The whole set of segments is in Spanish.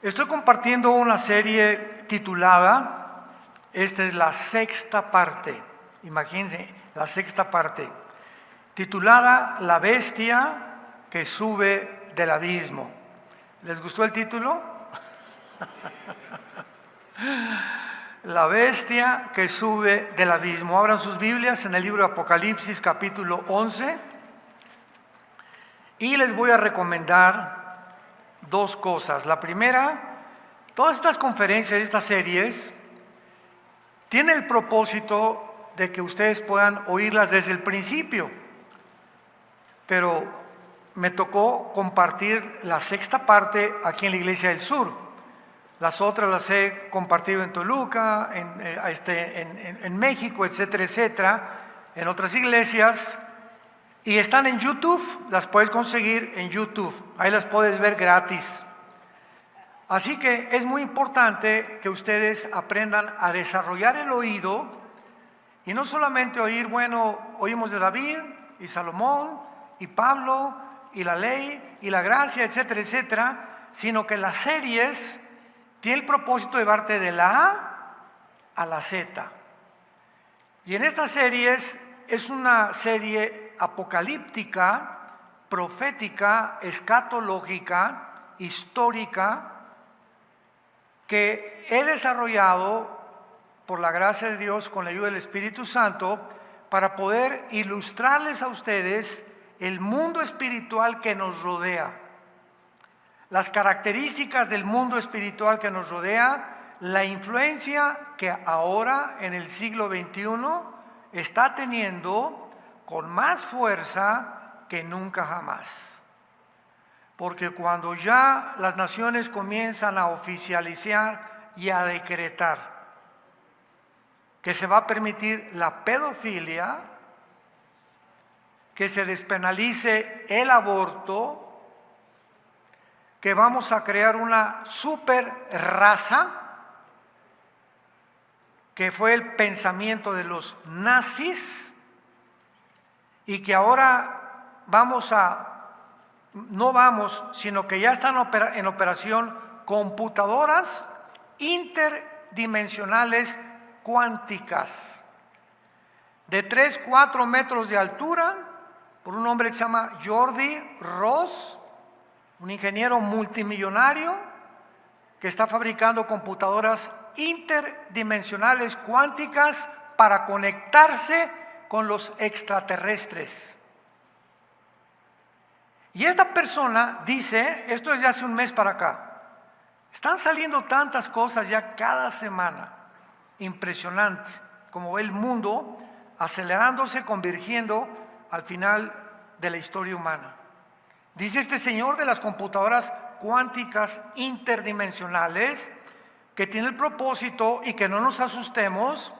Estoy compartiendo una serie titulada, esta es la sexta parte, imagínense, la sexta parte, titulada La bestia que sube del abismo. ¿Les gustó el título? La bestia que sube del abismo. Abran sus Biblias en el libro de Apocalipsis capítulo 11 y les voy a recomendar dos cosas. La primera, todas estas conferencias, estas series, tienen el propósito de que ustedes puedan oírlas desde el principio, pero me tocó compartir la sexta parte aquí en la Iglesia del Sur. Las otras las he compartido en Toluca, en México, etcétera, etcétera, en otras iglesias. Y están en YouTube, las puedes conseguir en YouTube, ahí las puedes ver gratis. Así que es muy importante que ustedes aprendan a desarrollar el oído y no solamente oír, bueno, oímos de David y Salomón y Pablo y la ley y la gracia, etcétera, etcétera, sino que las series tienen el propósito de llevarte de la A a la Z. Y en estas series es una serie apocalíptica, profética, escatológica, histórica, que he desarrollado por la gracia de Dios con la ayuda del Espíritu Santo para poder ilustrarles a ustedes el mundo espiritual que nos rodea, las características del mundo espiritual que nos rodea, la influencia que ahora en el siglo XXI está teniendo con más fuerza que nunca jamás. Porque cuando ya las naciones comienzan a oficializar y a decretar que se va a permitir la pedofilia, que se despenalice el aborto, que vamos a crear una super raza, que fue el pensamiento de los nazis, y que ahora sino que ya están en operación computadoras interdimensionales cuánticas, de 3-4 metros de altura, por un hombre que se llama Jordi Ross, un ingeniero multimillonario que está fabricando computadoras interdimensionales cuánticas para conectarse con los extraterrestres. Y esta persona dice, esto es de hace un mes para acá, están saliendo tantas cosas ya cada semana, impresionante, como ve el mundo acelerándose, convergiendo al final de la historia humana. Dice este señor de las computadoras cuánticas interdimensionales que tiene el propósito y que no nos asustemos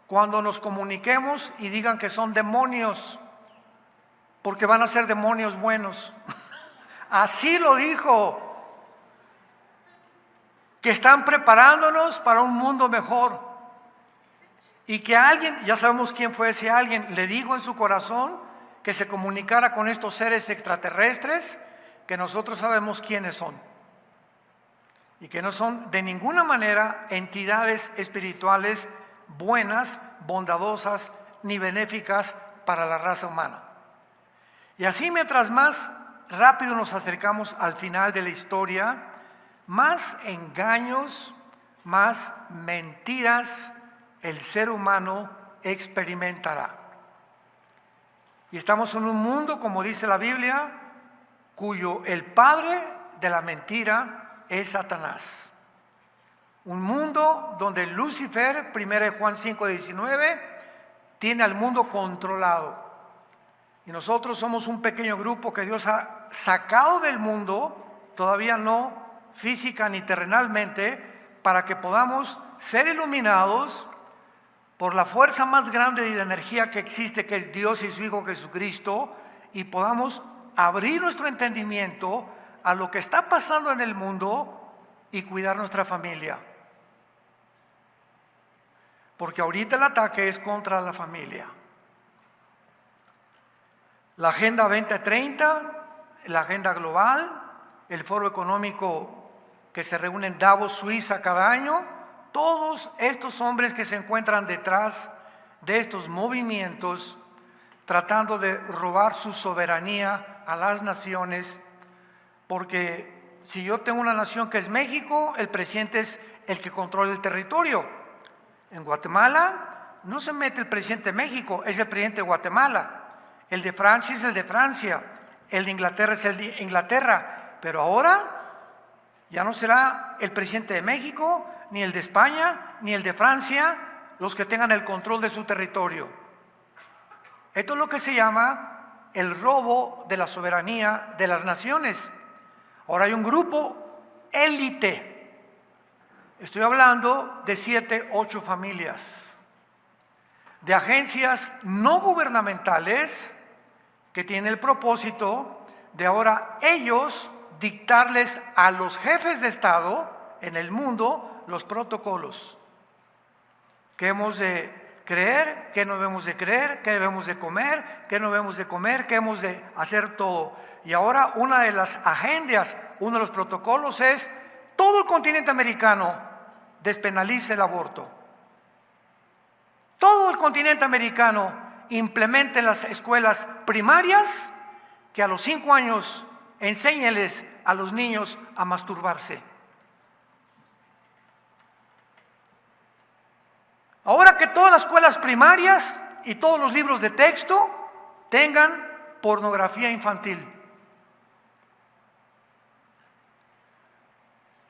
cuando nos comuniquemos y digan que son demonios, porque van a ser demonios buenos. Así lo dijo, que están preparándonos para un mundo mejor y que alguien, ya sabemos quién fue ese alguien, le dijo en su corazón que se comunicara con estos seres extraterrestres, que nosotros sabemos quiénes son y que no son de ninguna manera entidades espirituales buenas, bondadosas ni benéficas para la raza humana. Y así, mientras más rápido nos acercamos al final de la historia, más engaños, más mentiras el ser humano experimentará. Y estamos en un mundo, como dice la Biblia, cuyo el padre de la mentira es Satanás. Un mundo donde Lucifer, 1 Juan 5:19, tiene al mundo controlado. Y nosotros somos un pequeño grupo que Dios ha sacado del mundo, todavía no física ni terrenalmente, para que podamos ser iluminados por la fuerza más grande de energía que existe, que es Dios y su Hijo Jesucristo, y podamos abrir nuestro entendimiento a lo que está pasando en el mundo y cuidar nuestra familia. Porque ahorita el ataque es contra la familia. La Agenda 2030, la agenda global, el Foro Económico que se reúne en Davos, Suiza, cada año. Todos estos hombres que se encuentran detrás de estos movimientos, tratando de robar su soberanía a las naciones, porque si yo tengo una nación que es México, el presidente es el que controla el territorio. En Guatemala no se mete el presidente de México, es el presidente de Guatemala. El de Francia es el de Francia, el de Inglaterra es el de Inglaterra. Pero ahora ya no será el presidente de México, ni el de España, ni el de Francia, los que tengan el control de su territorio. Esto es lo que se llama el robo de la soberanía de las naciones. Ahora hay un grupo élite. Estoy hablando de 7, 8 familias, de agencias no gubernamentales que tienen el propósito de ahora ellos dictarles a los jefes de Estado en el mundo los protocolos. ¿Qué hemos de creer? ¿Qué no debemos de creer? ¿Qué debemos de comer? ¿Qué no debemos de comer? ¿Qué hemos de hacer todo? Y ahora una de las agendas, uno de los protocolos es todo el continente americano despenalice el aborto. Todo el continente americano implementa en las escuelas primarias que a los 5 años enséñeles a los niños a masturbarse. Ahora que todas las escuelas primarias y todos los libros de texto tengan pornografía infantil.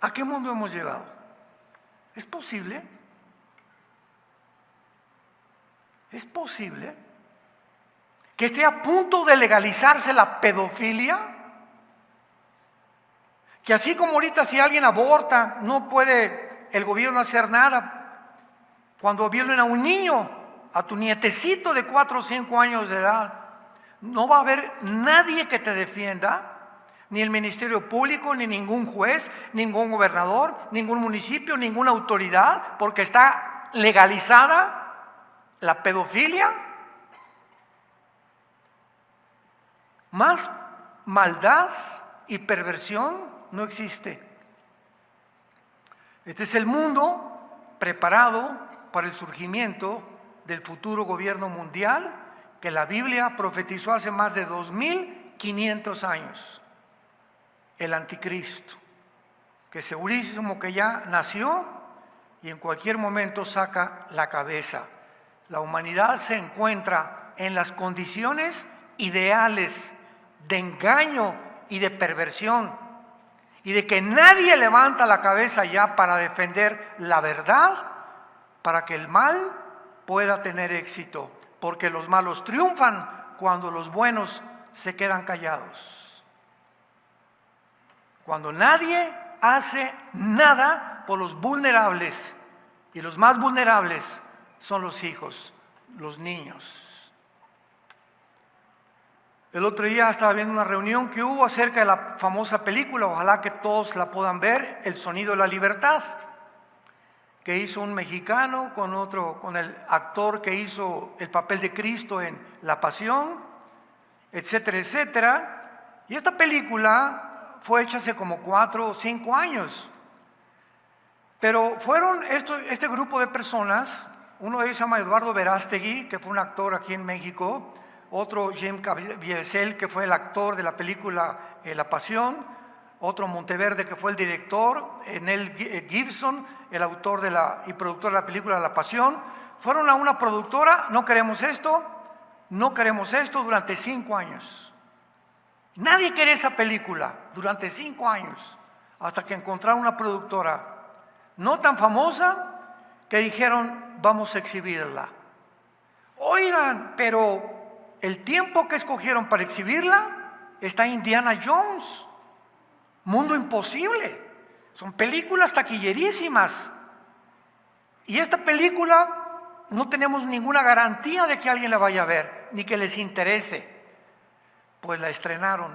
¿A qué mundo hemos llegado? ¿Es posible? ¿Es posible que esté a punto de legalizarse la pedofilia? Que así como ahorita si alguien aborta no puede el gobierno hacer nada. Cuando violen a un niño, a tu nietecito de 4 o 5 años de edad, no va a haber nadie que te defienda, ni el Ministerio Público, ni ningún juez, ningún gobernador, ningún municipio, ninguna autoridad, porque está legalizada la pedofilia. Más maldad y perversión no existe. Este es el mundo preparado para el surgimiento del futuro gobierno mundial que la Biblia profetizó hace más de 2500 años. El anticristo, que segurísimo que ya nació y en cualquier momento saca la cabeza. La humanidad se encuentra en las condiciones ideales de engaño y de perversión, y de que nadie levanta la cabeza ya para defender la verdad, para que el mal pueda tener éxito, porque los malos triunfan cuando los buenos se quedan callados. Cuando nadie hace nada por los vulnerables, y los más vulnerables son los hijos, los niños. El otro día estaba viendo una reunión que hubo acerca de la famosa película, ojalá que todos la puedan ver, El sonido de la libertad, que hizo un mexicano con el actor que hizo el papel de Cristo en La Pasión, etcétera, etcétera. Y esta película fue hecha hace como 4 o 5 años. Pero fueron este grupo de personas, uno de ellos se llama Eduardo Verástegui, que fue un actor aquí en México, otro Jim Caviezel, que fue el actor de la película La Pasión, otro Monteverde, que fue el director, Nel Gibson, el autor y productor de la película La Pasión. Fueron a una productora, no queremos esto, durante 5 años. Nadie quería esa película durante 5 años, hasta que encontraron una productora no tan famosa que dijeron, vamos a exhibirla. Oigan, pero el tiempo que escogieron para exhibirla está Indiana Jones, Mundo Imposible. Son películas taquillerísimas. Y esta película no tenemos ninguna garantía de que alguien la vaya a ver, ni que les interese. Pues la estrenaron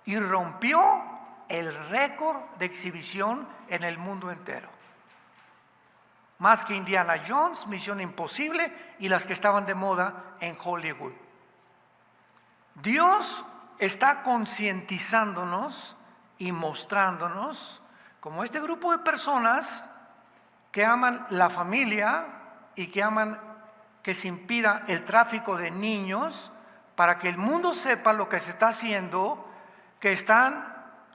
y rompió el récord de exhibición en el mundo entero. Más que Indiana Jones, Misión Imposible y las que estaban de moda en Hollywood. Dios está concientizándonos y mostrándonos como este grupo de personas que aman la familia y que aman que se impida el tráfico de niños, para que el mundo sepa lo que se está haciendo, que están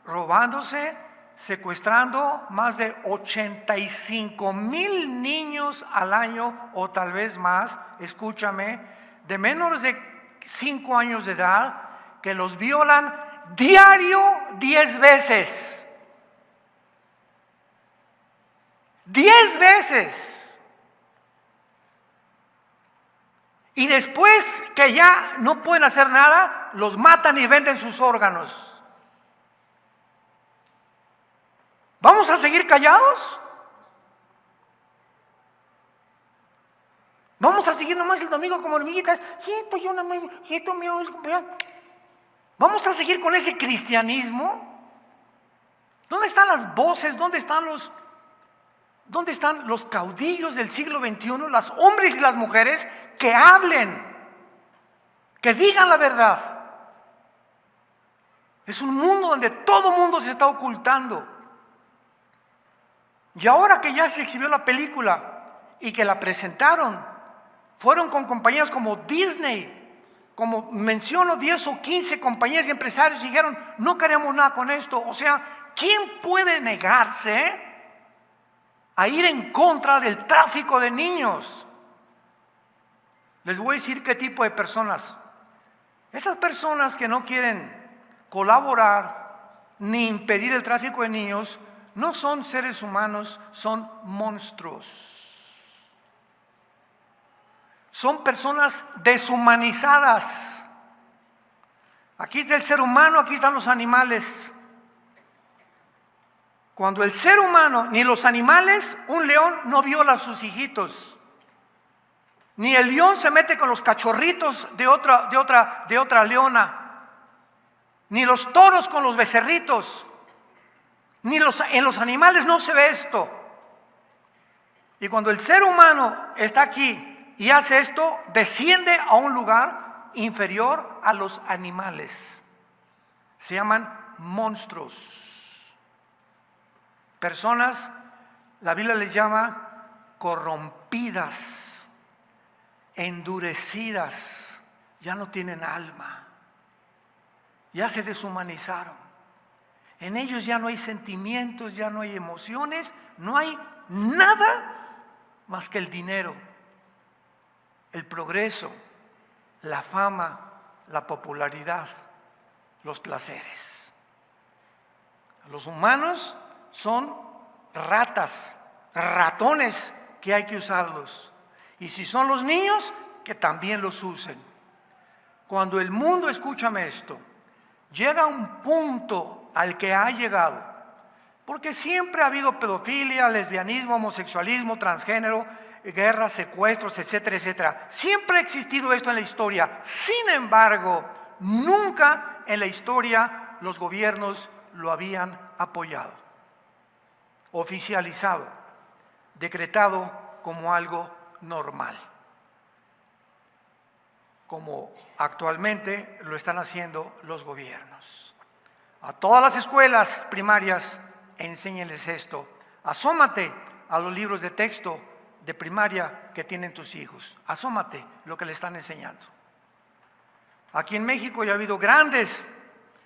robándose, secuestrando más de 85,000 niños al año o tal vez más, escúchame, de menores de 5 años de edad, que los violan diario 10 veces. 10 veces. Y después que ya no pueden hacer nada, los matan y venden sus órganos. ¿Vamos a seguir callados? ¿Vamos a seguir nomás el domingo como hormiguitas? Sí, pues yo nomás, ¿vamos a seguir con ese cristianismo? ¿Dónde están las voces? ¿Dónde están los caudillos del siglo XXI, los hombres y las mujeres que hablen, que digan la verdad? Es un mundo donde todo mundo se está ocultando. Y ahora que ya se exhibió la película y que la presentaron, fueron con compañías como Disney, como menciono 10 o 15 compañías y empresarios, y dijeron, no queremos nada con esto. O sea, ¿quién puede negarse a ir en contra del tráfico de niños? Les voy a decir qué tipo de personas. Esas personas que no quieren colaborar ni impedir el tráfico de niños no son seres humanos, son monstruos. Son personas deshumanizadas. Aquí está el ser humano, aquí están los animales. Cuando el ser humano, ni los animales, un león no viola a sus hijitos. Ni el león se mete con los cachorritos de otra leona. Ni los toros con los becerritos. En los animales no se ve esto. Y cuando el ser humano está aquí y hace esto, desciende a un lugar inferior a los animales. Se llaman monstruos. Personas, la Biblia les llama corrompidas, endurecidas, ya no tienen alma, ya se deshumanizaron. En ellos ya no hay sentimientos, ya no hay emociones, no hay nada más que el dinero, el progreso, la fama, la popularidad, los placeres. Los humanos son ratas, ratones que hay que usarlos. Y si son los niños, que también los usen. Cuando el mundo, escúchame esto, llega a un punto al que ha llegado, porque siempre ha habido pedofilia, lesbianismo, homosexualismo, transgénero, guerras, secuestros, etcétera, etcétera. Siempre ha existido esto en la historia. Sin embargo, nunca en la historia los gobiernos lo habían apoyado, oficializado, decretado como algo normal, como actualmente lo están haciendo los gobiernos. A todas las escuelas primarias enséñenles esto. Asómate a los libros de texto de primaria que tienen tus hijos. Asómate lo que le están enseñando. Aquí en México ya ha habido grandes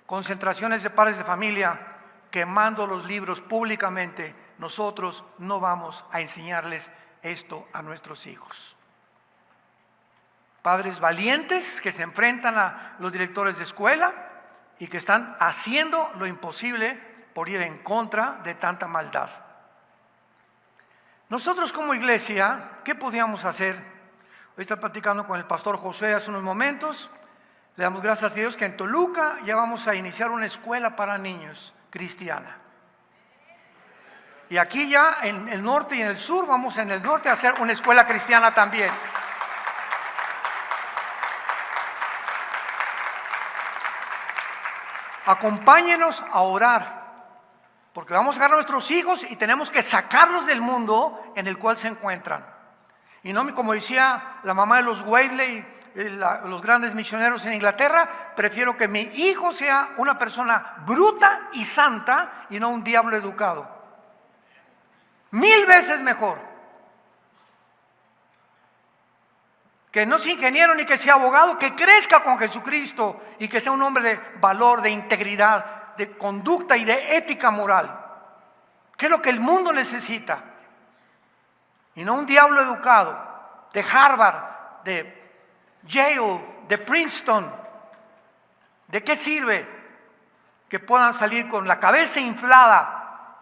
concentraciones de padres de familia quemando los libros públicamente. Nosotros no vamos a enseñarles esto a nuestros hijos. Padres valientes que se enfrentan a los directores de escuela y que están haciendo lo imposible por ir en contra de tanta maldad. Nosotros como iglesia, ¿qué podíamos hacer? Hoy estaba platicando con el pastor José hace unos momentos. Le damos gracias a Dios que en Toluca ya vamos a iniciar una escuela para niños cristiana. Y aquí ya en el norte y en el sur, vamos en el norte a hacer una escuela cristiana también. Acompáñenos a orar, porque vamos a agarrar a nuestros hijos y tenemos que sacarlos del mundo en el cual se encuentran. Y no, como decía la mamá de los Wesley, los grandes misioneros en Inglaterra, prefiero que mi hijo sea una persona bruta y santa y no un diablo educado. 1000 veces mejor. Que no sea ingeniero ni que sea abogado, que crezca con Jesucristo y que sea un hombre de valor, de integridad, de conducta y de ética moral. ¿Qué es lo que el mundo necesita? Y no un diablo educado de Harvard, de Yale, de Princeton. ¿De qué sirve que puedan salir con la cabeza inflada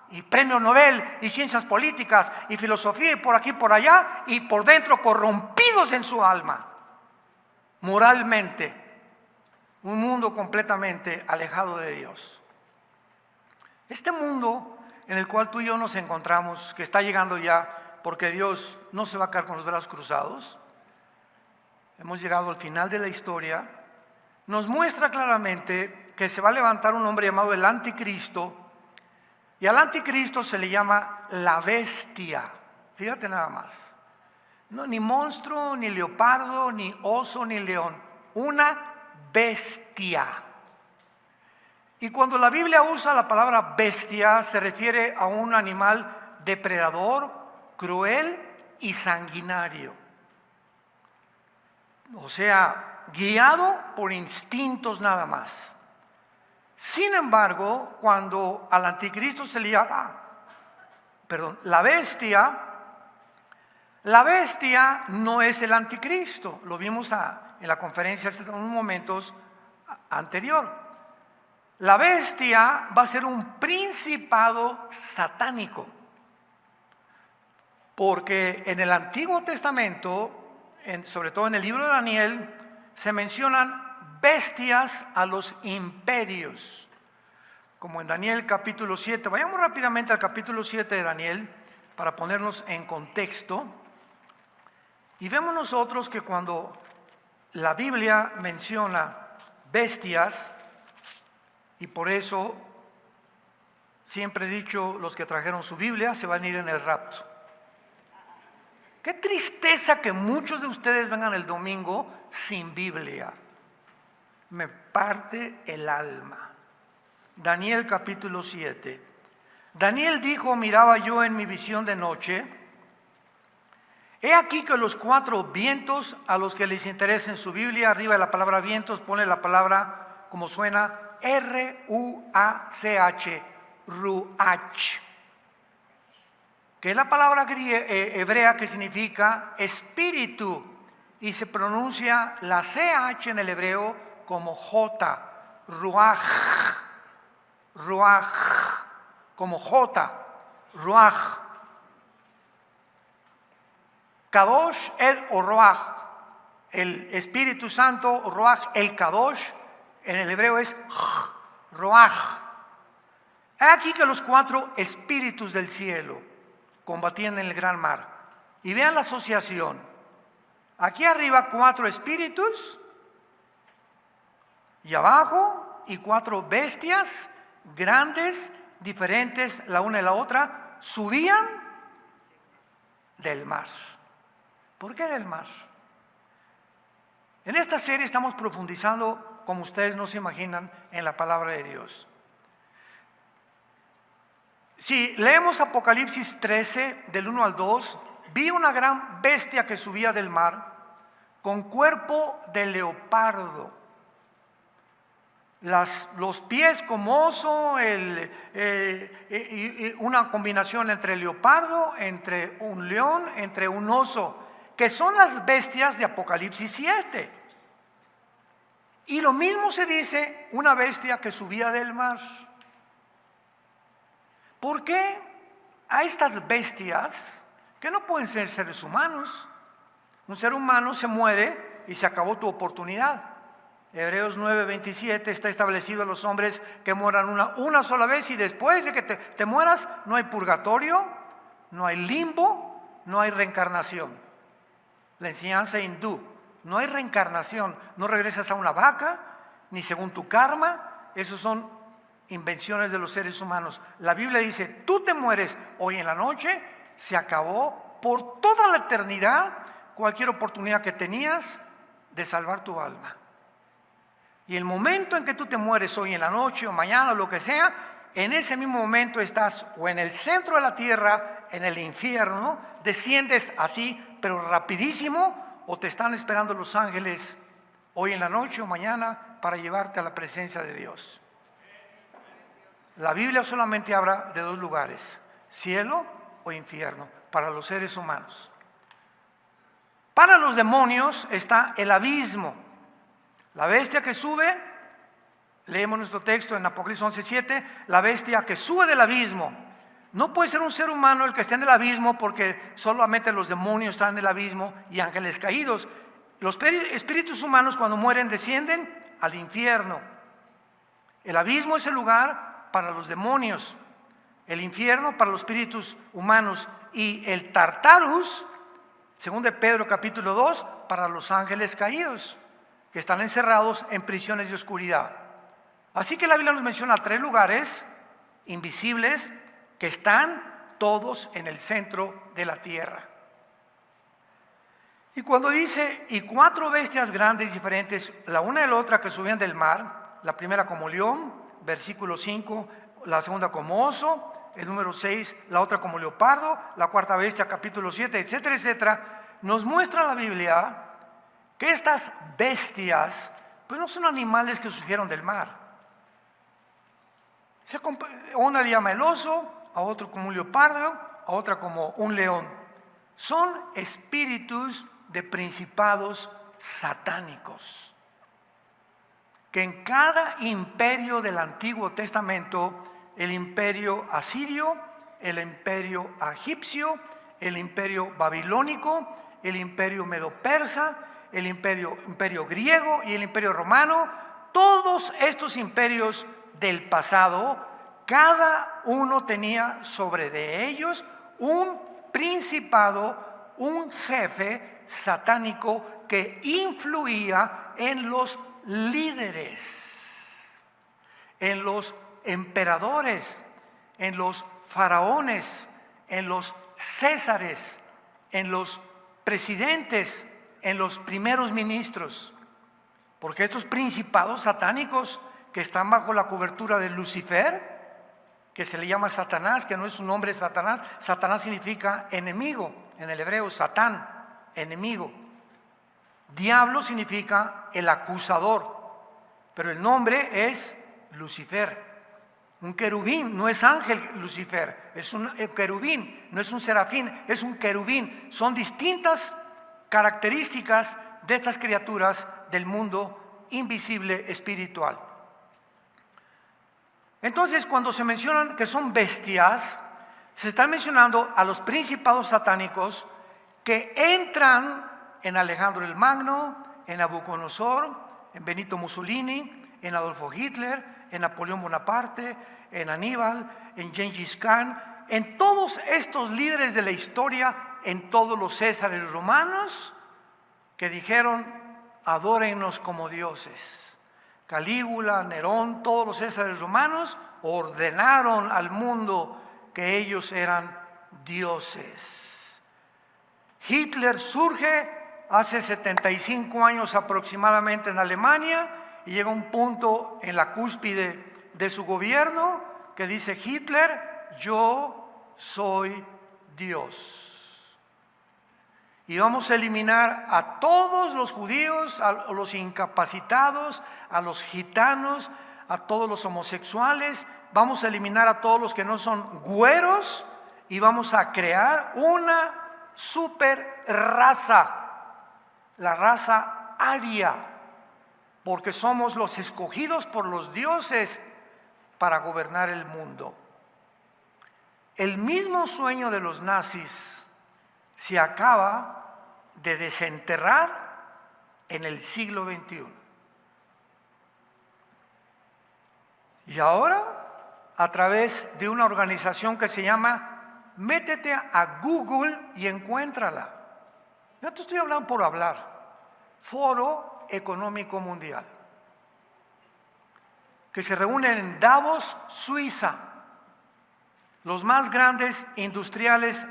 y premio Nobel y ciencias políticas y filosofía y por aquí y por allá y por dentro corrompidos en su alma, moralmente? Un mundo completamente alejado de Dios. Este mundo en el cual tú y yo nos encontramos, que está llegando ya, porque Dios no se va a quedar con los brazos cruzados, hemos llegado al final de la historia, nos muestra claramente que se va a levantar un hombre llamado el Anticristo, y al Anticristo se le llama la bestia. Fíjate nada más. No, ni monstruo, ni leopardo, ni oso, ni león. Una bestia. Y cuando la Biblia usa la palabra bestia, se refiere a un animal depredador, cruel y sanguinario. O sea, guiado por instintos nada más. Sin embargo, cuando al Anticristo se le llama, la bestia no es el Anticristo. Lo vimos en la conferencia hace unos momentos anterior. La bestia va a ser un principado satánico, porque en el Antiguo Testamento, sobre todo en el libro de Daniel, se mencionan bestias a los imperios, como en Daniel capítulo 7. Vayamos rápidamente al capítulo 7 de Daniel para ponernos en contexto, y vemos nosotros que cuando la Biblia menciona bestias, y por eso siempre he dicho, los que trajeron su Biblia se van a ir en el rapto. Qué tristeza que muchos de ustedes vengan el domingo sin Biblia. Me parte el alma. Daniel capítulo 7. Daniel dijo: miraba yo en mi visión de noche, he aquí que los 4 vientos, a los que les interesa en su Biblia, arriba de la palabra vientos pone la palabra como suena, R-U-A-C-H, Ruach, que es la palabra hebrea que significa espíritu, y se pronuncia la CH en el hebreo como J, Ruach, Ruach, como J, Ruach. Kadosh o Ruach, el Espíritu Santo, Ruach, el Kadosh, en el hebreo es Ruach. Hay aquí que los 4 espíritus del cielo combatían en el gran mar. Y vean la asociación. Aquí arriba 4 espíritus, y abajo y 4 bestias grandes, diferentes la una y la otra, subían del mar. ¿Por qué del mar? En esta serie estamos profundizando, como ustedes no se imaginan, en la palabra de Dios. Si leemos Apocalipsis 13, del 1 al 2, vi una gran bestia que subía del mar, con cuerpo de leopardo, los pies como oso, una combinación entre leopardo, entre un león, entre un oso, que son las bestias de Apocalipsis 7. Y lo mismo se dice, una bestia que subía del mar. ¿Por qué a estas bestias, que no pueden ser seres humanos? Un ser humano se muere y se acabó tu oportunidad. Hebreos 9:27 está establecido a los hombres que mueran una sola vez, y después de que te mueras no hay purgatorio, no hay limbo, no hay reencarnación. La enseñanza hindú: no hay reencarnación, no regresas a una vaca, ni según tu karma. Esos son invenciones de los seres humanos. La Biblia dice: tú te mueres hoy en la noche, se acabó por toda la eternidad cualquier oportunidad que tenías de salvar tu alma. Y el momento en que tú te mueres hoy en la noche o mañana o lo que sea, en ese mismo momento estás o en el centro de la tierra, en el infierno, desciendes así, pero rapidísimo, o te están esperando los ángeles hoy en la noche o mañana para llevarte a la presencia de Dios. La Biblia solamente habla de dos lugares, cielo o infierno, para los seres humanos. Para los demonios está el abismo. La bestia que sube, leemos nuestro texto en Apocalipsis 11:7, la bestia que sube del abismo. No puede ser un ser humano el que esté en el abismo, porque solamente los demonios están en el abismo y ángeles caídos. Los espíritus humanos cuando mueren descienden al infierno. El abismo es el lugar para los demonios, el infierno para los espíritus humanos, y el Tartarus, según de Pedro capítulo 2, para los ángeles caídos, que están encerrados en prisiones de oscuridad. Así que la Biblia nos menciona 3 lugares invisibles que están todos en el centro de la tierra. Y cuando dice, y 4 bestias grandes diferentes, la una de la otra, que subían del mar, la primera como león, versículo 5, la segunda como oso, el número 6, la otra como leopardo, la cuarta bestia, capítulo 7, etcétera, etcétera, nos muestra la Biblia que estas bestias, pues no son animales que surgieron del mar. Una le llama el oso, a otro como un leopardo, a otra como un león. Son espíritus de principados satánicos, que en cada imperio del Antiguo Testamento, el imperio asirio, el imperio egipcio, el imperio babilónico, el imperio medo-persa, el imperio griego y el imperio romano, todos estos imperios del pasado, cada uno tenía sobre de ellos un principado, un jefe satánico que influía en los líderes, en los emperadores, en los faraones, en los césares, en los presidentes, en los primeros ministros. Porque estos principados satánicos que están bajo la cobertura de Lucifer, que se le llama Satanás, que no es un nombre Satanás, Satanás significa enemigo, en el hebreo Satán, enemigo. Diablo significa el acusador, pero el nombre es Lucifer. Un querubín, no es ángel Lucifer, es un querubín, no es un serafín, es un querubín. Son distintas características de estas criaturas del mundo invisible espiritual. Entonces, cuando se mencionan que son bestias, se están mencionando a los principados satánicos que entran en Alejandro el Magno, en Nabucodonosor, en Benito Mussolini, en Adolfo Hitler, en Napoleón Bonaparte, en Aníbal, en Gengis Khan, en todos estos líderes de la historia, en todos los césares romanos que dijeron, adórennos como dioses. Calígula, Nerón, todos los césares romanos ordenaron al mundo que ellos eran dioses. Hitler surge hace 75 años aproximadamente en Alemania y llega a un punto en la cúspide de su gobierno que dice Hitler, yo soy Dios. Y vamos a eliminar a todos los judíos, a los incapacitados, a los gitanos, a todos los homosexuales, vamos a eliminar a todos los que no son güeros y vamos a crear una super raza, la raza aria, porque somos los escogidos por los dioses para gobernar el mundo. El mismo sueño de los nazis se acaba de desenterrar en el siglo XXI. Y ahora, a través de una organización que se llama, métete a Google y encuéntrala. No te estoy hablando por hablar. Foro Económico Mundial, que se reúnen en Davos, Suiza, los más grandes industriales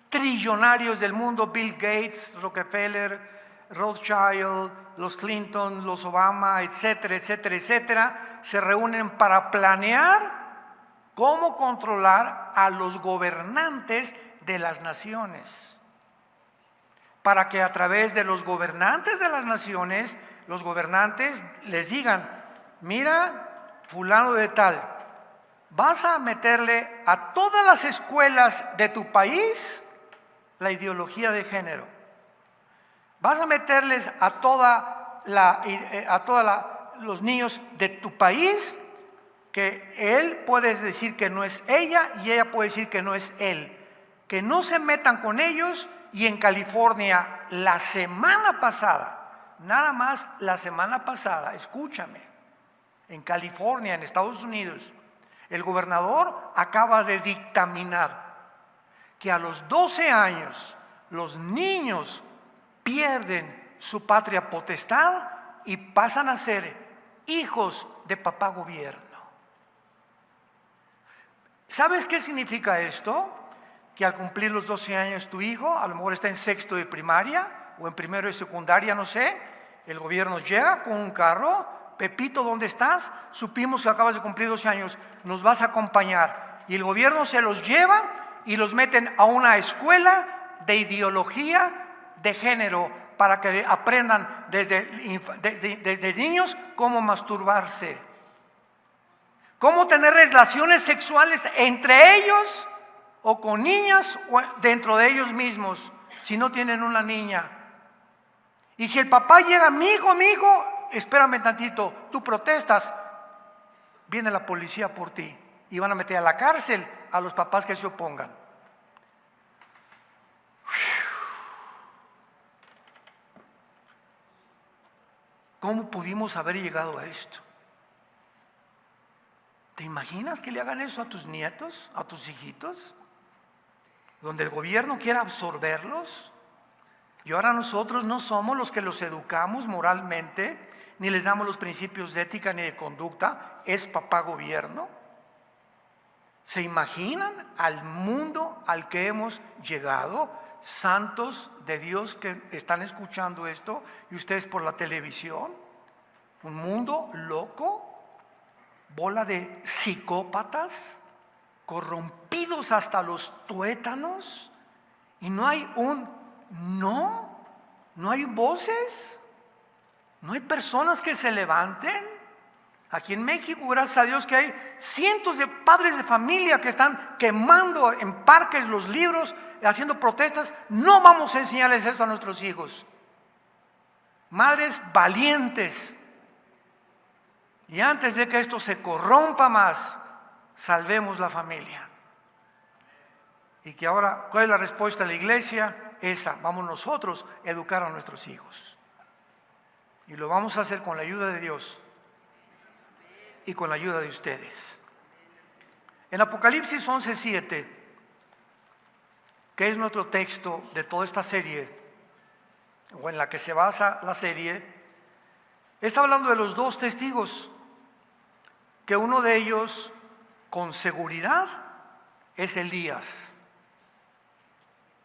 trillonarios del mundo, Bill Gates, Rockefeller, Rothschild, los Clinton, los Obama, etcétera, etcétera, etcétera, se reúnen para planear cómo controlar a los gobernantes de las naciones, para que a través de los gobernantes de las naciones, los gobernantes les digan: mira, fulano de tal, vas a meterle a todas las escuelas de tu país la ideología de género, vas a meterles a los niños de tu país que él puede decir que no es ella y ella puede decir que no es él, que no se metan con ellos. Y en California, la semana pasada, nada más la semana pasada, escúchame, en California, en Estados Unidos, el gobernador acaba de dictaminar que a los 12 años los niños pierden su patria potestad y pasan a ser hijos de papá gobierno. ¿Sabes qué significa esto? Que al cumplir los 12 años tu hijo, a lo mejor está en sexto de primaria o en primero de secundaria, no sé, el gobierno llega con un carro: Pepito, ¿dónde estás? Supimos que acabas de cumplir 12 años, nos vas a acompañar. Y el gobierno se los lleva y los meten a una escuela de ideología de género para que aprendan desde niños cómo masturbarse, cómo tener relaciones sexuales entre ellos o con niñas o dentro de ellos mismos si no tienen una niña. Y si el papá llega: mi hijo, espérame tantito, tú protestas, viene la policía por ti y van a meter a la cárcel a los papás que se opongan. ¿Cómo pudimos haber llegado a esto? ¿Te imaginas que le hagan eso a tus nietos, a tus hijitos? Donde el gobierno quiera absorberlos. Y ahora nosotros no somos los que los educamos moralmente, ni les damos los principios de ética ni de conducta. Es papá gobierno. ¿Se imaginan al mundo al que hemos llegado? Santos de Dios que están escuchando esto y ustedes por la televisión. Un mundo loco, bola de psicópatas, corrompidos hasta los tuétanos, y no hay no hay voces, no hay personas que se levanten. Aquí en México, gracias a Dios, que hay cientos de padres de familia que están quemando en parques los libros, haciendo protestas. No vamos a enseñarles esto a nuestros hijos. Madres valientes. Y antes de que esto se corrompa más, salvemos la familia. Y que ahora, ¿cuál es la respuesta de la iglesia? Esa, vamos nosotros a educar a nuestros hijos. Y lo vamos a hacer con la ayuda de Dios y con la ayuda de ustedes. En Apocalipsis 11:7, que es nuestro texto de toda esta serie, o en la que se basa la serie, está hablando de los dos testigos, que uno de ellos con seguridad es Elías,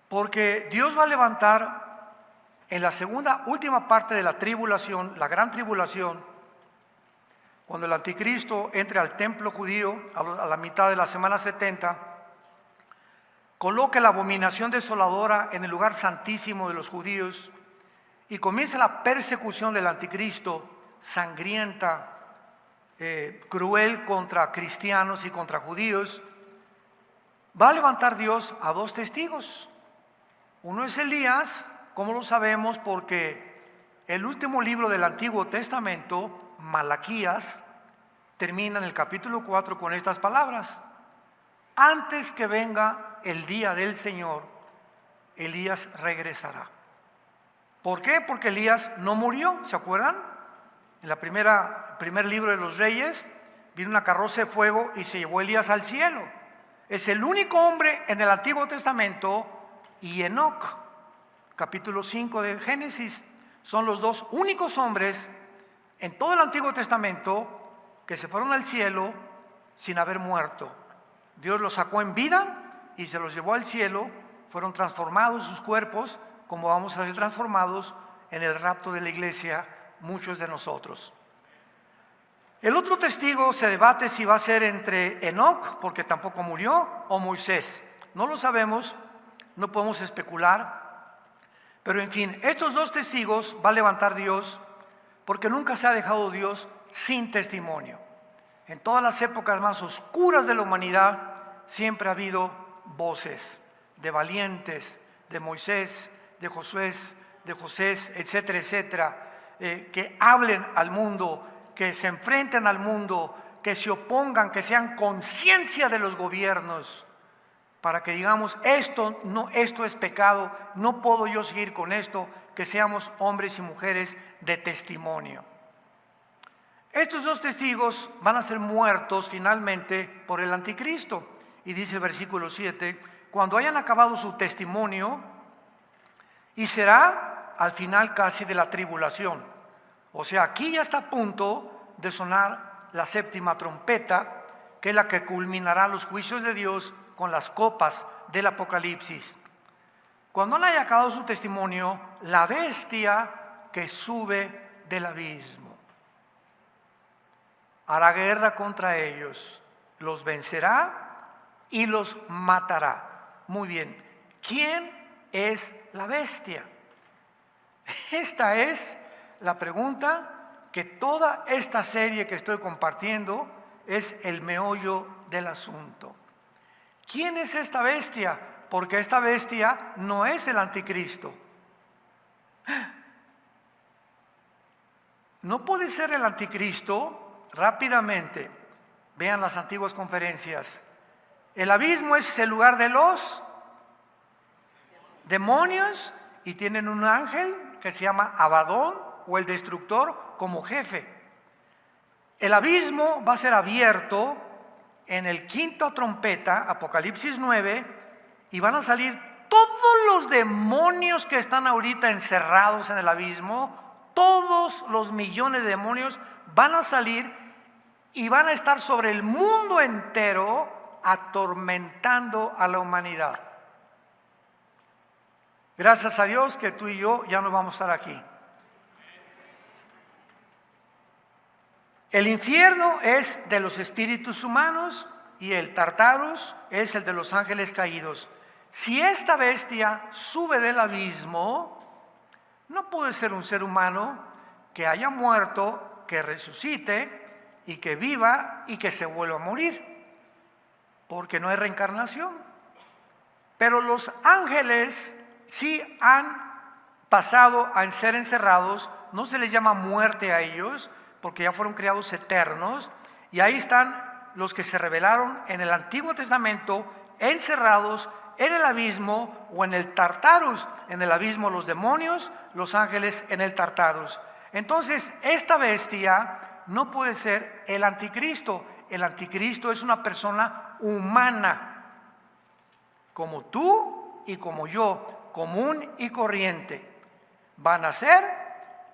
porque Dios va a levantar en la segunda, última parte de la tribulación, la gran tribulación, cuando el anticristo entre al templo judío a la mitad de la semana 70, coloque la abominación desoladora en el lugar santísimo de los judíos y comienza la persecución del anticristo, sangrienta, cruel contra cristianos y contra judíos. Va a levantar Dios a dos testigos. Uno es Elías. ¿Cómo lo sabemos? Porque el último libro del Antiguo Testamento, Malaquías, termina en el capítulo 4 con estas palabras: antes que venga el día del Señor, Elías regresará. ¿Por qué? Porque Elías no murió, ¿se acuerdan? En la primer libro de los Reyes, vino una carroza de fuego y se llevó Elías al cielo. Es el único hombre en el Antiguo Testamento, y Enoc, capítulo 5 de Génesis, son los dos únicos hombres en todo el Antiguo Testamento que se fueron al cielo sin haber muerto. Dios los sacó en vida y se los llevó al cielo, fueron transformados sus cuerpos, como vamos a ser transformados en el rapto de la iglesia, muchos de nosotros. El otro testigo se debate si va a ser entre Enoc, porque tampoco murió, o Moisés. No lo sabemos, no podemos especular. Pero en fin, estos dos testigos va a levantar Dios, porque nunca se ha dejado Dios sin testimonio. En todas las épocas más oscuras de la humanidad siempre ha habido voces de valientes, de Moisés, de Josué, de José, etcétera, etcétera, que hablen al mundo, que se enfrenten al mundo, que se opongan, que sean conciencia de los gobiernos, para que digamos, esto es pecado, no puedo yo seguir con esto, que seamos hombres y mujeres de testimonio. Estos dos testigos van a ser muertos finalmente por el anticristo. Y dice el versículo 7, cuando hayan acabado su testimonio, y será al final casi de la tribulación. O sea, aquí ya está a punto de sonar la séptima trompeta, que es la que culminará los juicios de Dios con las copas del Apocalipsis. Cuando no haya acabado su testimonio, la bestia que sube del abismo hará guerra contra ellos, los vencerá y los matará. Muy bien, ¿quién es la bestia? Esta es la pregunta que toda esta serie que estoy compartiendo es el meollo del asunto. ¿Quién es esta bestia? Porque esta bestia no es el anticristo. No puede ser el anticristo. Rápidamente, vean las antiguas conferencias. El abismo es el lugar de los demonios y tienen un ángel que se llama Abadón o el destructor como jefe. El abismo va a ser abierto en el quinto trompeta, Apocalipsis 9, y van a salir todos los demonios que están ahorita encerrados en el abismo, todos los millones de demonios van a salir y van a estar sobre el mundo entero atormentando a la humanidad. Gracias a Dios que tú y yo ya no vamos a estar aquí. El infierno es de los espíritus humanos y el Tartarus es el de los ángeles caídos. Si esta bestia sube del abismo, no puede ser un ser humano que haya muerto, que resucite y que viva y que se vuelva a morir, porque no hay reencarnación. Pero los ángeles sí han pasado a ser encerrados, no se les llama muerte a ellos, porque ya fueron creados eternos, y ahí están los que se rebelaron en el Antiguo Testamento, encerrados en el abismo o en el Tartarus. En el abismo los demonios, los ángeles en el Tartarus. Entonces, esta bestia no puede ser el anticristo. El anticristo es una persona humana, como tú y como yo, común y corriente. Van a ser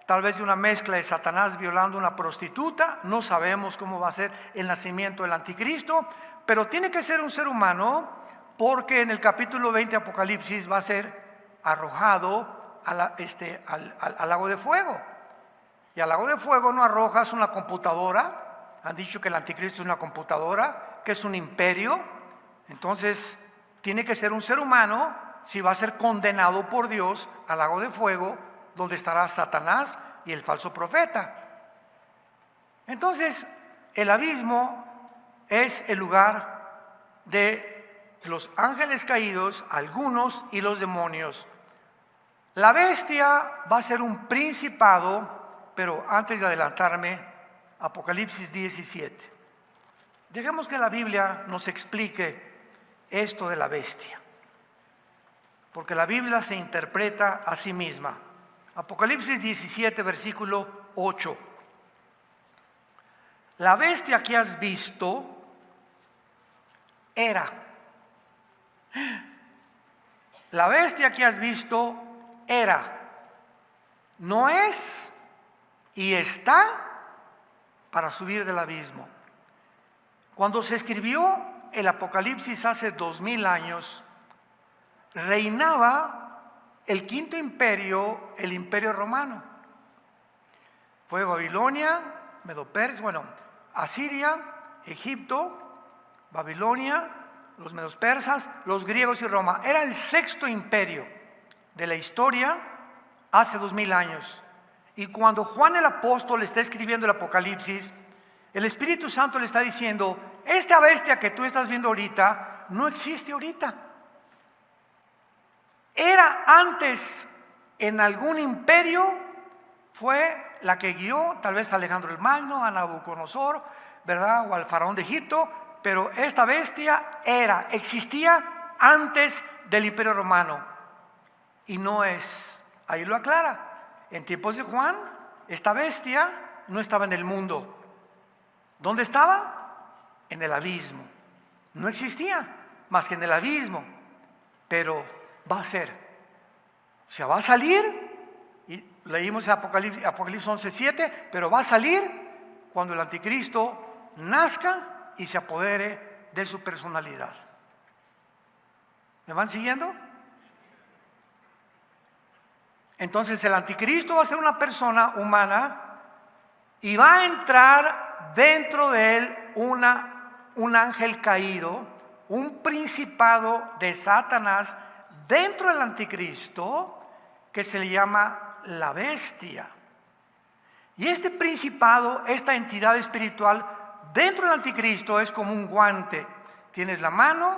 tal vez de una mezcla de Satanás violando a una prostituta, no sabemos cómo va a ser el nacimiento del anticristo, pero tiene que ser un ser humano, porque en el capítulo 20 de Apocalipsis va a ser arrojado al lago de fuego. Y al lago de fuego no arrojas una computadora. Han dicho que el anticristo es una computadora, que es un imperio. Entonces tiene que ser un ser humano si va a ser condenado por Dios al lago de fuego, donde estará Satanás y el falso profeta. Entonces el abismo es el lugar de los ángeles caídos, algunos, y los demonios. La bestia va a ser un principado. Pero antes de adelantarme, Apocalipsis 17. Dejemos que la Biblia nos explique esto de la bestia, porque la Biblia se interpreta a sí misma. Apocalipsis 17, versículo 8. La bestia que has visto era. La bestia que has visto era. No es y está para subir del abismo. Cuando se escribió el Apocalipsis hace 2000 años, reinaba el quinto imperio, el imperio romano. Fue Babilonia, Medo-Persia, Asiria, Egipto, Babilonia, los medos persas, los griegos y Roma. Era el sexto imperio de la historia hace 2000 años. Y cuando Juan el apóstol está escribiendo el Apocalipsis, el Espíritu Santo le está diciendo: esta bestia que tú estás viendo ahorita no existe ahorita. Era antes en algún imperio, fue la que guió tal vez a Alejandro el Magno, a Nabucodonosor, ¿verdad? O al faraón de Egipto. Pero esta bestia existía antes del Imperio Romano y no es, ahí lo aclara. En tiempos de Juan, esta bestia no estaba en el mundo. ¿Dónde estaba? En el abismo. No existía más que en el abismo, pero va a ser. O sea, va a salir, y leímos en Apocalipsis 11:7, pero va a salir cuando el anticristo nazca y se apodere de su personalidad. ¿Me van siguiendo? Entonces el anticristo va a ser una persona humana y va a entrar dentro de él un ángel caído, un principado de Satanás dentro del anticristo que se le llama la bestia. Y este principado, esta entidad espiritual dentro del anticristo es como un guante. Tienes la mano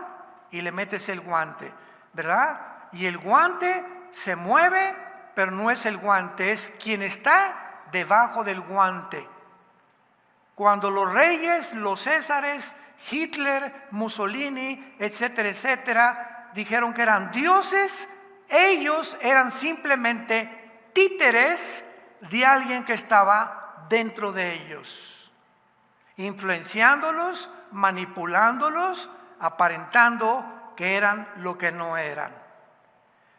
y le metes el guante, ¿verdad? Y el guante se mueve, pero no es el guante, es quien está debajo del guante. Cuando los reyes, los césares, Hitler, Mussolini, etcétera, etcétera, dijeron que eran dioses, ellos eran simplemente títeres de alguien que estaba dentro de ellos, influenciándolos, manipulándolos, aparentando que eran lo que no eran.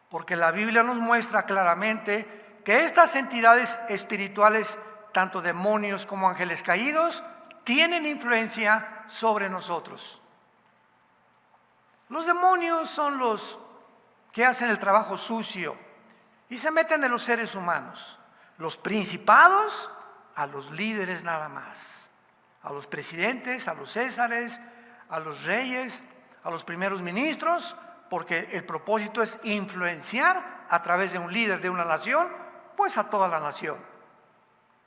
Porque la Biblia nos muestra claramente que estas entidades espirituales, tanto demonios como ángeles caídos, tienen influencia sobre nosotros. Los demonios son los que hacen el trabajo sucio y se meten en los seres humanos. Los principados, a los líderes nada más, a los presidentes, a los césares, a los reyes, a los primeros ministros, porque el propósito es influenciar a través de un líder de una nación, pues a toda la nación.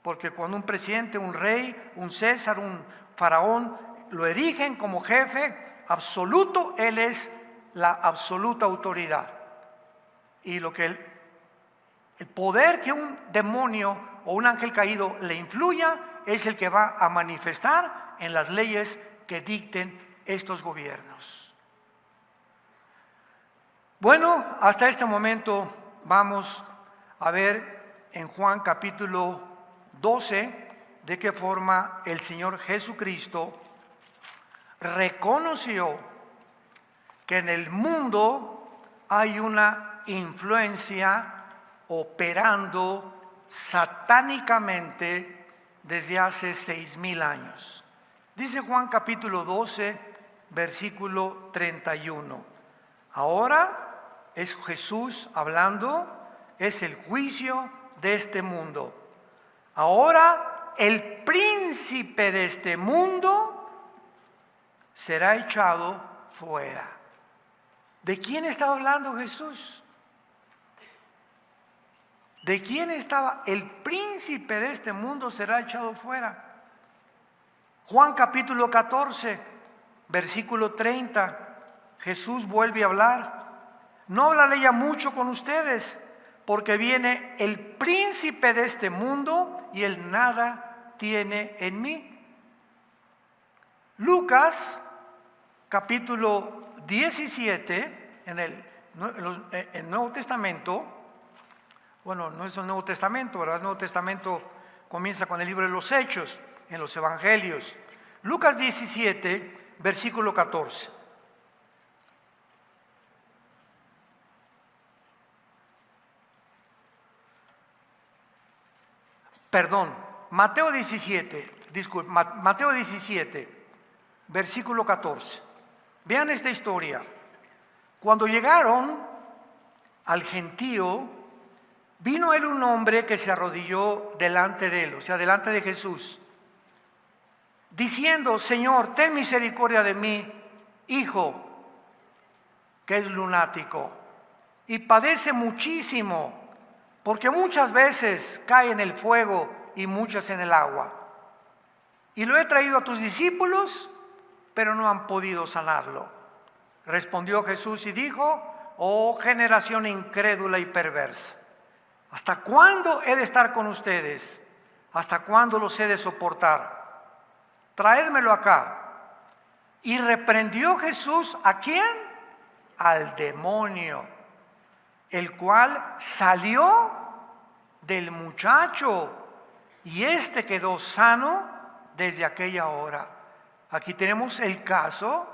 Porque cuando un presidente, un rey, un césar, un faraón lo erigen como jefe absoluto, él es la absoluta autoridad. Y lo que el poder que un demonio o un ángel caído le influya es el que va a manifestar en las leyes que dicten estos gobiernos. Bueno, hasta este momento vamos a ver en Juan capítulo 12 de qué forma el Señor Jesucristo reconoció que en el mundo hay una influencia operando satánicamente desde hace 6000 años. Dice Juan capítulo 12, versículo 31. Ahora es Jesús hablando, es el juicio de este mundo. Ahora el príncipe de este mundo será echado fuera. ¿De quién estaba hablando Jesús? ¿De quién estaba? El príncipe de este mundo será echado fuera. Juan capítulo 14, versículo 30, Jesús vuelve a hablar. No hablaré ya mucho con ustedes, porque viene el príncipe de este mundo y él nada tiene en mí. Lucas capítulo 17, en el Nuevo Testamento. Bueno, no es el Nuevo Testamento, ¿verdad? El Nuevo Testamento comienza con el libro de los Hechos, en los Evangelios. Lucas 17, versículo 14. Perdón, Mateo 17, Mateo 17, versículo 14. Vean esta historia. Cuando llegaron al gentío, vino él un hombre que se arrodilló delante de él, o sea, delante de Jesús. diciendo: Señor, ten misericordia de mi hijo, que es lunático y padece muchísimo, porque muchas veces cae en el fuego y muchas en el agua. Y lo he traído a tus discípulos, pero no han podido sanarlo. Respondió Jesús y dijo: oh generación incrédula y perversa, ¿hasta cuándo he de estar con ustedes? ¿Hasta cuándo los he de soportar? Traédmelo acá. Y reprendió Jesús, ¿a quién? Al demonio, el cual salió del muchacho, y éste quedó sano desde aquella hora. Aquí tenemos el caso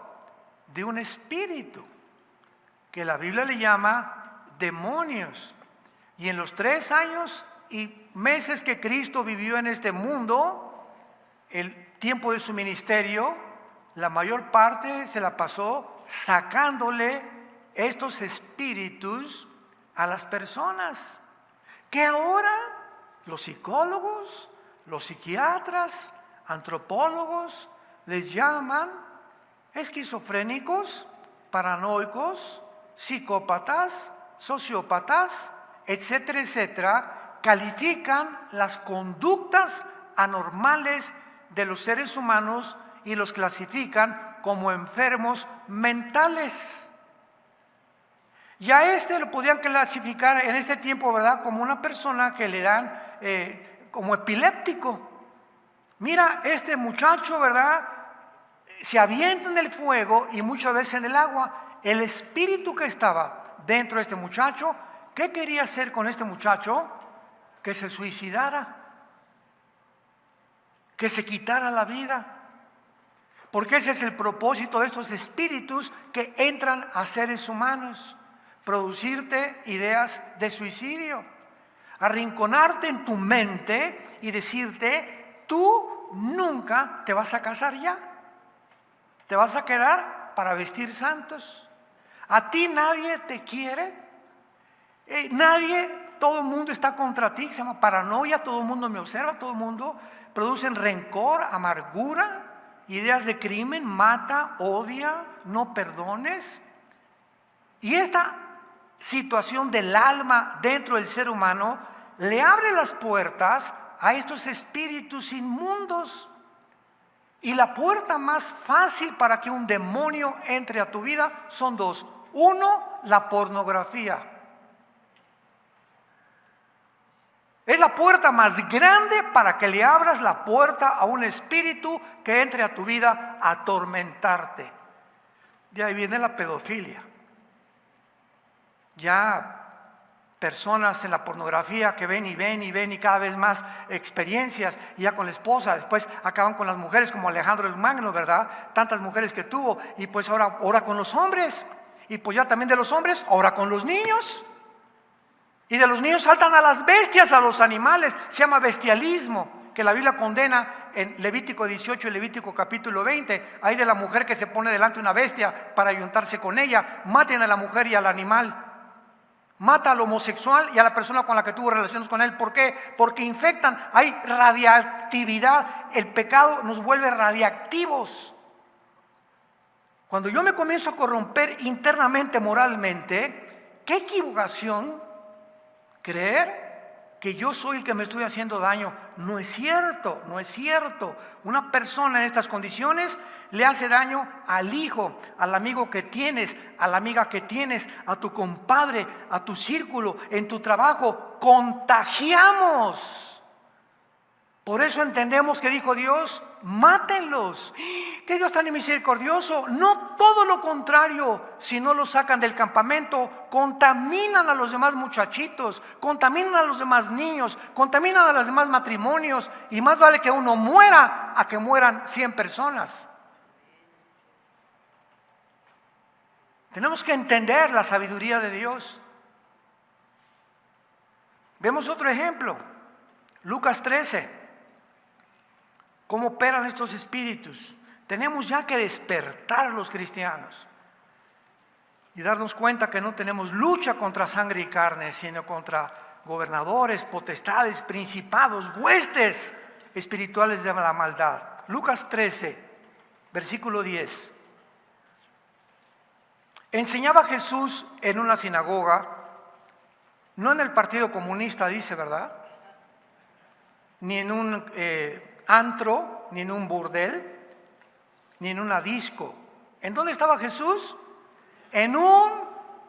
de un espíritu que la Biblia le llama demonios. Y en los 3 años y meses que Cristo vivió en este mundo, el tiempo de su ministerio, la mayor parte se la pasó sacándole estos espíritus a las personas, que ahora los psicólogos, los psiquiatras, antropólogos les llaman esquizofrénicos, paranoicos, psicópatas, sociópatas, etcétera, etcétera. Califican las conductas anormales de los seres humanos y los clasifican como enfermos mentales. Y a este lo podían clasificar en este tiempo, ¿verdad?, como una persona que le dan como epiléptico. Mira, este muchacho, ¿verdad?, se avienta en el fuego y muchas veces en el agua. El espíritu que estaba dentro de este muchacho, ¿qué quería hacer con este muchacho? Que se suicidara, que se quitara la vida. Porque ese es el propósito de estos espíritus que entran a seres humanos: producirte ideas de suicidio, arrinconarte en tu mente y decirte: tú nunca te vas a casar ya, te vas a quedar para vestir santos, a ti nadie te quiere, nadie, todo el mundo está contra ti. Se llama paranoia, todo el mundo me observa, todo el mundo. Producen rencor, amargura, ideas de crimen, mata, odia, no perdones. Y esta situación del alma dentro del ser humano le abre las puertas a estos espíritus inmundos. Y la puerta más fácil para que un demonio entre a tu vida son 2. 1, la pornografía. Es la puerta más grande para que le abras la puerta a un espíritu que entre a tu vida a atormentarte. De ahí viene la pedofilia. Ya personas en la pornografía que ven y ven y ven y cada vez más experiencias, y ya con la esposa, después acaban con las mujeres como Alejandro el Magno, ¿verdad? Tantas mujeres que tuvo, y pues ahora con los hombres, y pues ya también de los hombres, ahora con los niños. Y de los niños saltan a las bestias, a los animales. Se llama bestialismo, que la Biblia condena en Levítico 18 y Levítico capítulo 20. Hay de la mujer que se pone delante de una bestia para ayuntarse con ella. Maten a la mujer y al animal. Mata al homosexual y a la persona con la que tuvo relaciones con él. ¿Por qué? Porque infectan. Hay radiactividad. El pecado nos vuelve radiactivos. Cuando yo me comienzo a corromper internamente, moralmente, ¿qué equivocación creer que yo soy el que me estoy haciendo daño? No es cierto, no es cierto. Una persona en estas condiciones le hace daño al hijo, al amigo que tienes, a la amiga que tienes, a tu compadre, a tu círculo, en tu trabajo. Contagiamos. Por eso entendemos que dijo Dios: mátenlos. ¿Qué Dios tan misericordioso? No, todo lo contrario. Si no los sacan del campamento, contaminan a los demás muchachitos, contaminan a los demás niños, contaminan a los demás matrimonios, y más vale que uno muera a que mueran 100 personas. Tenemos que entender la sabiduría de Dios. Vemos otro ejemplo, Lucas 13. ¿Cómo operan estos espíritus? Tenemos ya que despertar a los cristianos y darnos cuenta que no tenemos lucha contra sangre y carne, sino contra gobernadores, potestades, principados, huestes espirituales de la maldad. Lucas 13, versículo 10. Enseñaba Jesús en una sinagoga, no en el Partido Comunista, dice, ¿verdad? Ni en un antro, ni en un burdel, ni en una disco. ¿En dónde estaba Jesús? En un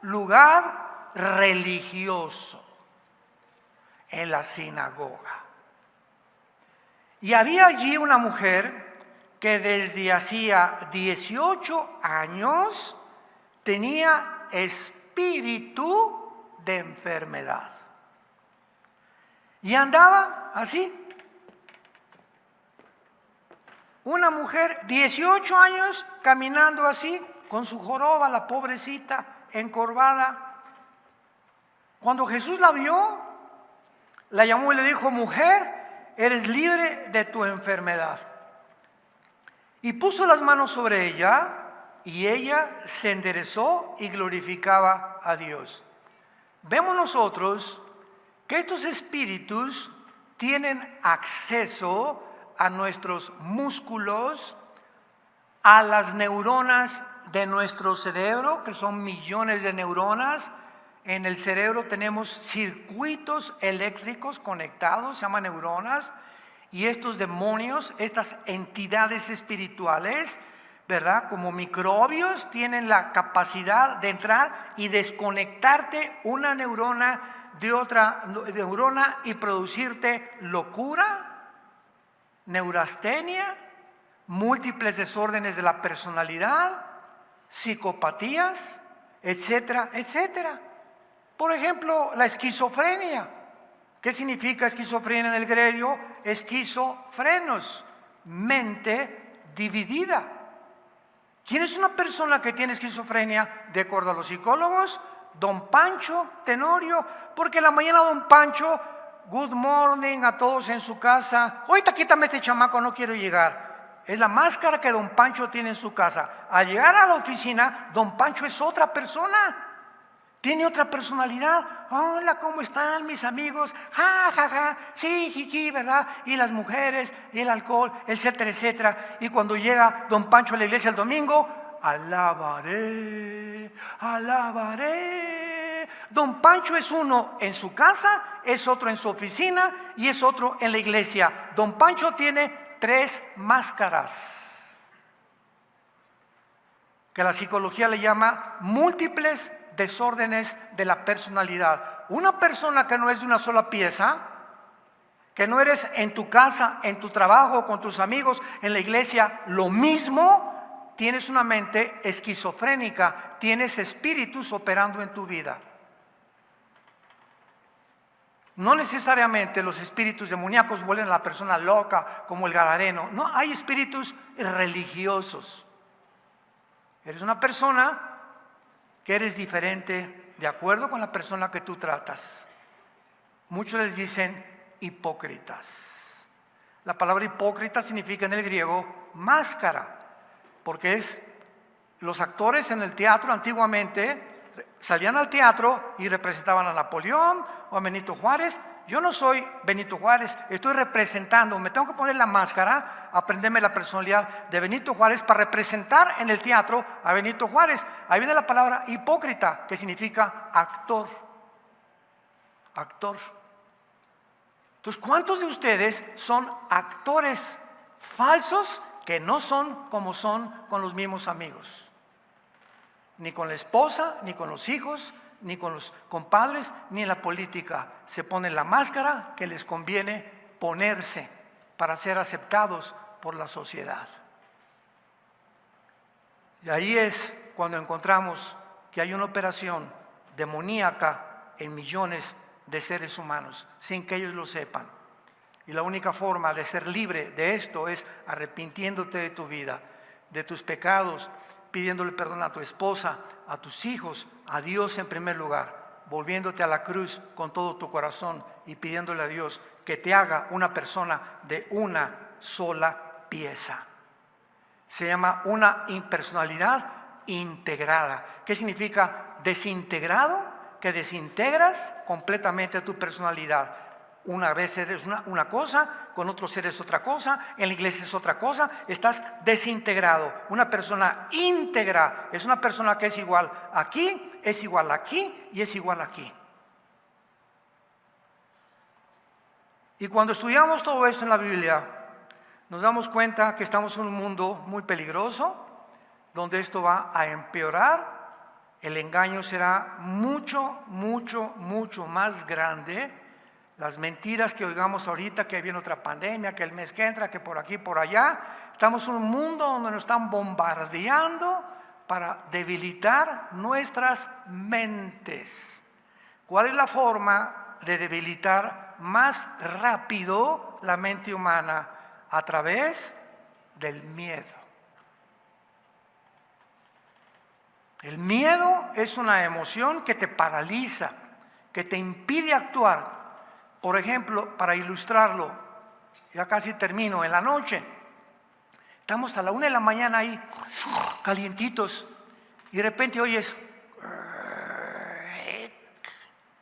lugar religioso, en la sinagoga. Y había allí una mujer que desde hacía 18 años tenía espíritu de enfermedad. Y andaba así. Una mujer, 18 años, caminando así, con su joroba, la pobrecita, encorvada. Cuando Jesús la vio, la llamó y le dijo: mujer, eres libre de tu enfermedad. Y puso las manos sobre ella, y ella se enderezó y glorificaba a Dios. Vemos nosotros que estos espíritus tienen acceso a nuestros músculos, a las neuronas de nuestro cerebro, que son millones de neuronas. En el cerebro tenemos circuitos eléctricos conectados, se llaman neuronas, y estos demonios, estas entidades espirituales, ¿verdad? Como microbios, tienen la capacidad de entrar y desconectarte una neurona de otra neurona y producirte locura, neurastenia, múltiples desórdenes de la personalidad, psicopatías, etcétera, etcétera. Por ejemplo, la esquizofrenia. ¿Qué significa esquizofrenia en el griego? Esquizofrenos, mente dividida. ¿Quién es una persona que tiene esquizofrenia? De acuerdo a los psicólogos, don Pancho Tenorio, porque en la mañana don Pancho, good morning a todos en su casa. Ahorita quítame este chamaco, no quiero llegar. Es la máscara que don Pancho tiene en su casa. Al llegar a la oficina, don Pancho es otra persona. Tiene otra personalidad. Hola, ¿cómo están mis amigos? Ja, ja, ja, sí, jiji, ¿verdad? Y las mujeres, y el alcohol, etcétera, etcétera. Y cuando llega don Pancho a la iglesia el domingo, alabaré, alabaré. Don Pancho es uno en su casa, es otro en su oficina y es otro en la iglesia. Don Pancho tiene 3 máscaras, que la psicología le llama múltiples desórdenes de la personalidad. Una persona que no es de una sola pieza, que no eres en tu casa, en tu trabajo, con tus amigos, en la iglesia, lo mismo, tienes una mente esquizofrénica, tienes espíritus operando en tu vida. No necesariamente los espíritus demoníacos vuelven a la persona loca como el gadareno. No, hay espíritus religiosos. Eres una persona que eres diferente de acuerdo con la persona que tú tratas. Muchos les dicen hipócritas. La palabra hipócrita significa en el griego máscara, porque es los actores en el teatro antiguamente salían al teatro y representaban a Napoleón o a Benito Juárez. Yo no soy Benito Juárez, estoy representando, me tengo que poner la máscara, aprenderme la personalidad de Benito Juárez para representar en el teatro a Benito Juárez. Ahí viene la palabra hipócrita, que significa actor. Actor. Entonces, ¿cuántos de ustedes son actores falsos que no son como son con los mismos amigos? Ni con la esposa, ni con los hijos, ni con los compadres, ni en la política. Se ponen la máscara que les conviene ponerse para ser aceptados por la sociedad. Y ahí es cuando encontramos que hay una operación demoníaca en millones de seres humanos, sin que ellos lo sepan. Y la única forma de ser libre de esto es arrepintiéndote de tu vida, de tus pecados, pidiéndole perdón a tu esposa, a tus hijos, a Dios en primer lugar, volviéndote a la cruz con todo tu corazón y pidiéndole a Dios que te haga una persona de una sola pieza. Se llama una impersonalidad integrada. ¿Qué significa desintegrado? Que desintegras completamente tu personalidad. Una vez eres una cosa, con otros eres otra cosa, en la iglesia es otra cosa, estás desintegrado. Una persona íntegra es una persona que es igual aquí, es igual aquí y es igual aquí. Y cuando estudiamos todo esto en la Biblia, nos damos cuenta que estamos en un mundo muy peligroso, donde esto va a empeorar. El engaño será mucho, mucho, mucho más grande. Las mentiras que oigamos ahorita, que viene otra pandemia, que el mes que entra, que por aquí, por allá. Estamos en un mundo donde nos están bombardeando para debilitar nuestras mentes. ¿Cuál es la forma de debilitar más rápido la mente humana? A través del miedo. El miedo es una emoción que te paraliza, que te impide actuar. Por ejemplo, para ilustrarlo, ya casi termino, en la noche, estamos a la 1 de la mañana ahí, calientitos, y de repente oyes,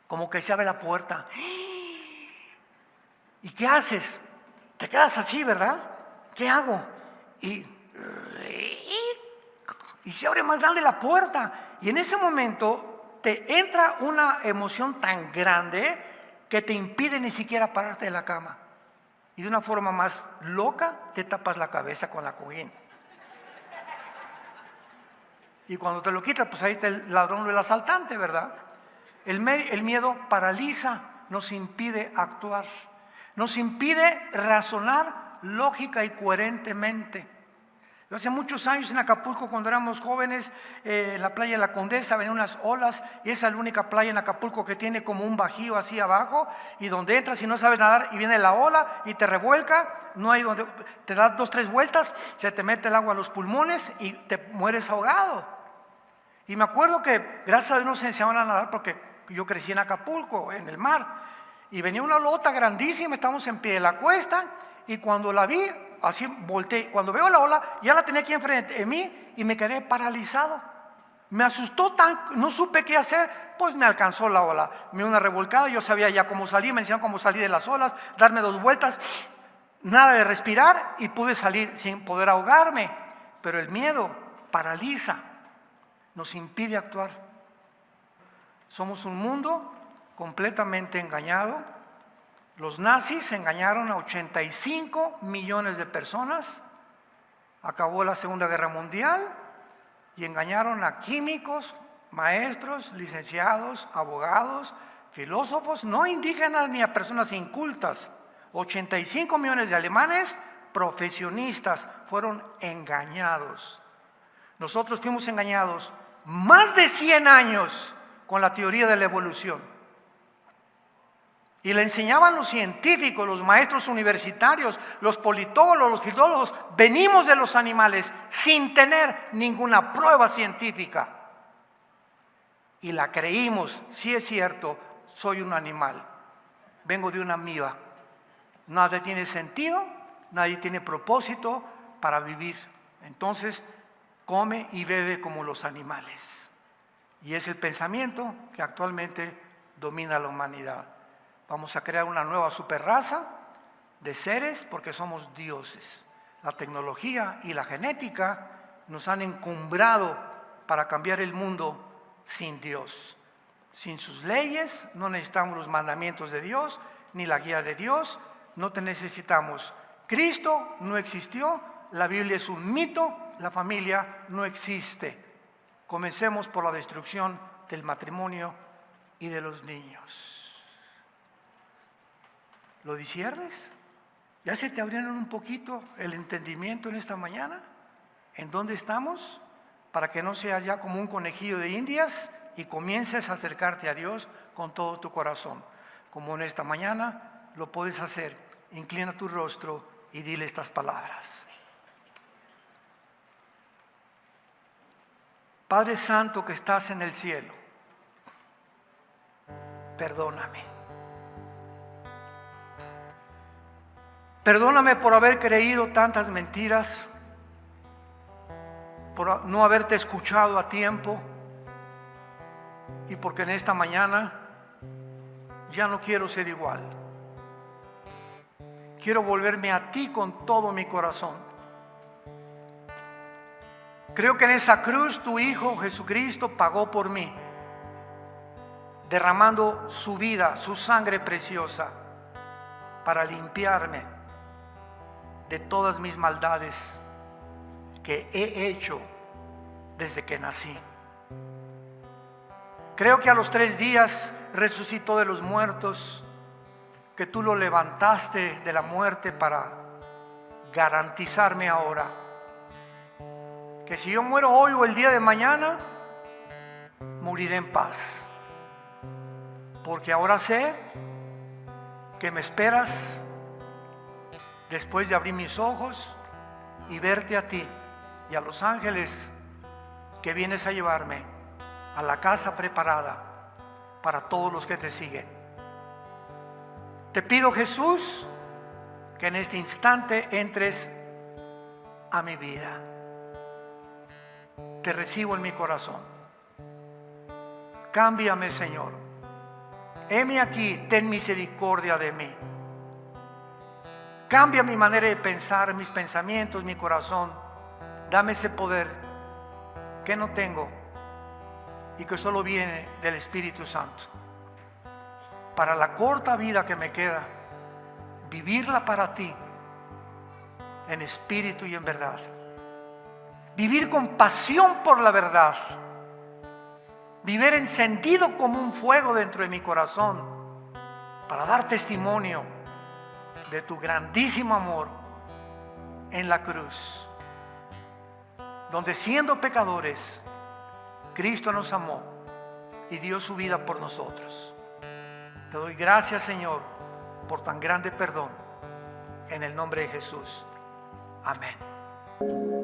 como que se abre la puerta. ¿Y qué haces? Te quedas así, ¿verdad? ¿Qué hago? Y se abre más grande la puerta. Y en ese momento te entra una emoción tan grande que te impide ni siquiera pararte de la cama. Y de una forma más loca te tapas la cabeza con la cojín. Y cuando te lo quitas, pues ahí está el ladrón o el asaltante, ¿verdad? El miedo paraliza, nos impide actuar, nos impide razonar lógica y coherentemente. Hace muchos años en Acapulco, cuando éramos jóvenes, la playa de la Condesa, venían unas olas, y esa es la única playa en Acapulco que tiene como un bajío así abajo, y donde entras y no sabes nadar y viene la ola y te revuelca, no hay donde, te das 2, 3 vueltas, se te mete el agua a los pulmones y te mueres ahogado. Y me acuerdo que gracias a Dios nos enseñaban a nadar porque yo crecí en Acapulco, en el mar, y venía una olota grandísima, estábamos en pie de la cuesta, y cuando la vi, así volteé, cuando veo la ola, ya la tenía aquí enfrente de mí y me quedé paralizado. Me asustó no supe qué hacer, pues me alcanzó la ola. Me dio una revolcada, yo sabía ya cómo salir, me enseñaron cómo salir de las olas, darme 2 vueltas, nada de respirar y pude salir sin poder ahogarme. Pero el miedo paraliza, nos impide actuar. Somos un mundo completamente engañado. Los nazis engañaron a 85 millones de personas, acabó la Segunda Guerra Mundial y engañaron a químicos, maestros, licenciados, abogados, filósofos, no indígenas ni a personas incultas. 85 millones de alemanes profesionistas fueron engañados. Nosotros fuimos engañados más de 100 años con la teoría de la evolución. Y le enseñaban los científicos, los maestros universitarios, los politólogos, los filólogos, venimos de los animales sin tener ninguna prueba científica. Y la creímos, sí es cierto, soy un animal, vengo de una amiba. Nada tiene sentido, nadie tiene propósito para vivir. Entonces, come y bebe como los animales. Y es el pensamiento que actualmente domina la humanidad. Vamos a crear una nueva superraza de seres porque somos dioses. La tecnología y la genética nos han encumbrado para cambiar el mundo sin Dios. Sin sus leyes, no necesitamos los mandamientos de Dios, ni la guía de Dios, no te necesitamos. Cristo no existió, la Biblia es un mito, la familia no existe. Comencemos por la destrucción del matrimonio y de los niños. ¿Lo disiernes? ¿Ya se te abrieron un poquito el entendimiento en esta mañana? ¿En dónde estamos? Para que no seas ya como un conejillo de indias y comiences a acercarte a Dios con todo tu corazón. Como en esta mañana lo puedes hacer. Inclina tu rostro y dile estas palabras. Padre Santo que estás en el cielo, perdóname. Perdóname por haber creído tantas mentiras, por no haberte escuchado a tiempo y porque en esta mañana ya no quiero ser igual. quiero volverme a ti con todo mi corazón. Creo que en esa cruz tu Hijo Jesucristo pagó por mí, derramando su vida, su sangre preciosa, para limpiarme de todas mis maldades que he hecho desde que nací. Creo que a los 3 días resucitó de los muertos, que tú lo levantaste de la muerte para garantizarme ahora que si yo muero hoy o el día de mañana, moriré en paz. Porque ahora sé que me esperas después de abrir mis ojos y verte a ti y a los ángeles que vienes a llevarme a la casa preparada para todos los que te siguen. Te pido, Jesús, que en este instante entres a mi vida. Te recibo en mi corazón. Cámbiame, Señor. Heme aquí, ten misericordia de mí. Cambia mi manera de pensar, mis pensamientos, mi corazón. Dame ese poder que no tengo y que solo viene del Espíritu Santo. Para la corta vida que me queda, vivirla para ti, en espíritu y en verdad. Vivir con pasión por la verdad. Vivir encendido como un fuego dentro de mi corazón, para dar testimonio de tu grandísimo amor en la cruz, donde siendo pecadores, Cristo nos amó y dio su vida por nosotros. Te doy gracias, Señor, por tan grande perdón, en el nombre de Jesús. Amén.